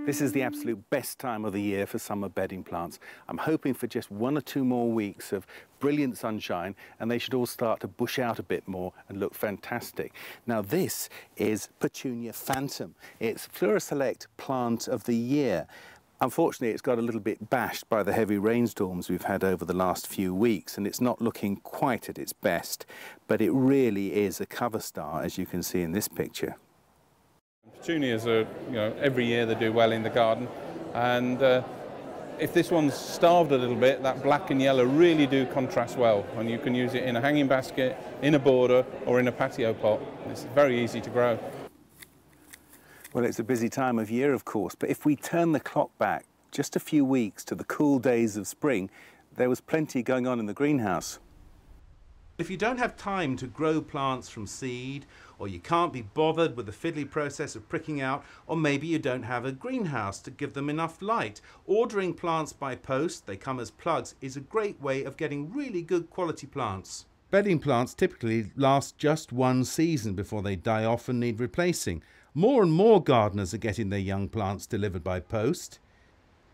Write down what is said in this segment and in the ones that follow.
This is the absolute best time of the year for summer bedding plants. I'm hoping for just 1 or 2 more weeks of brilliant sunshine and they should all start to bush out a bit more and look fantastic. Now this is Petunia Phantom. It's Flora Select Plant of the Year. Unfortunately, it's got a little bit bashed by the heavy rainstorms we've had over the last few weeks, and it's not looking quite at its best, but it really is a cover star, as you can see in this picture. Petunias are, every year they do well in the garden, and if this one's starved a little bit, that black and yellow really do contrast well, and you can use it in a hanging basket, in a border, or in a patio pot. It's very easy to grow. Well, it's a busy time of year, of course, but if we turn the clock back just a few weeks to the cool days of spring, there was plenty going on in the greenhouse. If you don't have time to grow plants from seed, or you can't be bothered with the fiddly process of pricking out, or maybe you don't have a greenhouse to give them enough light, ordering plants by post, they come as plugs, is a great way of getting really good quality plants. Bedding plants typically last just 1 season before they die off and need replacing. More and more gardeners are getting their young plants delivered by post.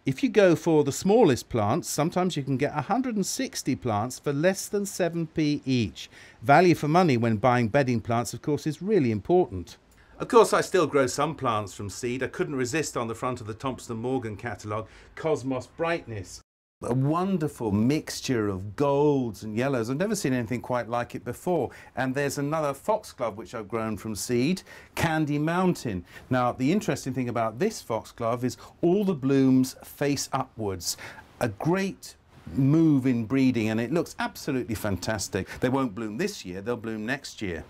If you go for the smallest plants, sometimes you can get 160 plants for less than 7p each. Value for money when buying bedding plants, of course, is really important. Of course, I still grow some plants from seed. I couldn't resist on the front of the Thompson Morgan catalogue, Cosmos Brightness. A wonderful mixture of golds and yellows. I've never seen anything quite like it before. And there's another Foxglove which I've grown from seed, Candy Mountain. Now, the interesting thing about this Foxglove is all the blooms face upwards. A great move in breeding, and it looks absolutely fantastic. They won't bloom this year, they'll bloom next year.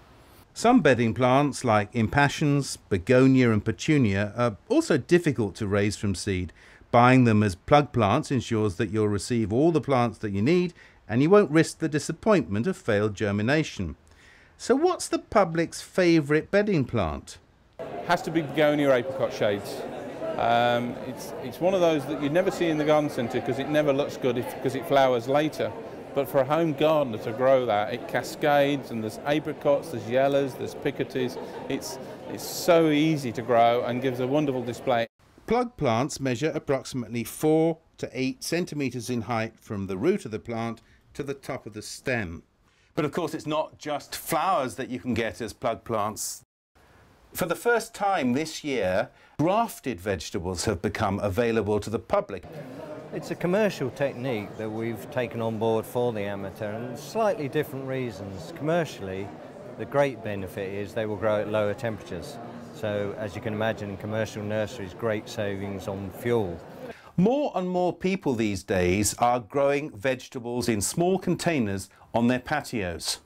Some bedding plants like Impassions, Begonia and Petunia are also difficult to raise from seed. Buying them as plug plants ensures that you'll receive all the plants that you need and you won't risk the disappointment of failed germination. So what's the public's favourite bedding plant? Has to be Begonia Apricot shades. It's one of those that you never see in the garden centre because it never looks good because it flowers later. But for a home gardener to grow that, it cascades, and there's apricots, there's yellows, there's picotees. It's so easy to grow and gives a wonderful display. Plug plants measure approximately 4 to 8 centimetres in height from the root of the plant to the top of the stem. But of course it's not just flowers that you can get as plug plants. For the first time this year, grafted vegetables have become available to the public. It's a commercial technique that we've taken on board for the amateur, and slightly different reasons. Commercially, the great benefit is they will grow at lower temperatures. So, as you can imagine, in commercial nurseries, great savings on fuel. More and more people these days are growing vegetables in small containers on their patios.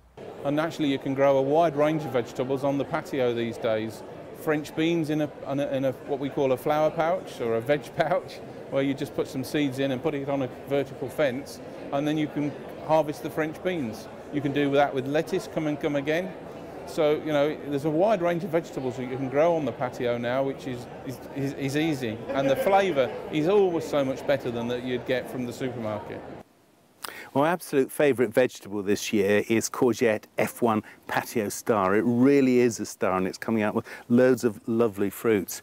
And actually you can grow a wide range of vegetables on the patio these days. French beans in a what we call a flower pouch or a veg pouch, where you just put some seeds in and put it on a vertical fence, and then you can harvest the French beans. You can do that with lettuce, come again. So, there's a wide range of vegetables that you can grow on the patio now, which is easy. And the flavour is always so much better than that you'd get from the supermarket. Well, my absolute favourite vegetable this year is courgette F1 Patio Star. It really is a star, and it's coming out with loads of lovely fruits.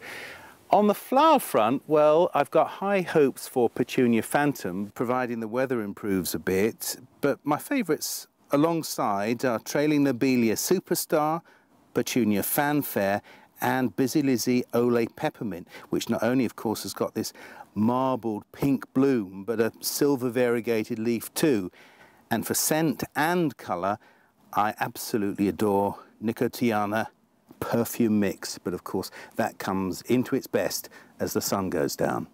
On the flower front, well, I've got high hopes for Petunia Phantom, providing the weather improves a bit, but my favourites alongside are Trailing Lobelia Superstar, Petunia Fanfare and Busy Lizzy Ole Peppermint, which not only of course has got this marbled pink bloom but a silver variegated leaf too. And for scent and colour, I absolutely adore Nicotiana Perfume Mix, but of course that comes into its best as the sun goes down.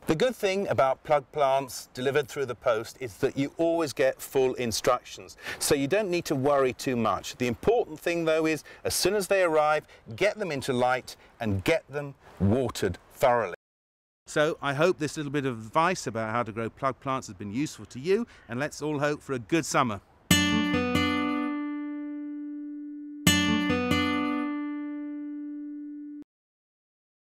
The good thing about plug plants delivered through the post is that you always get full instructions, so you don't need to worry too much. The important thing though is, as soon as they arrive, get them into light and get them watered thoroughly. So I hope this little bit of advice about how to grow plug plants has been useful to you, and let's all hope for a good summer.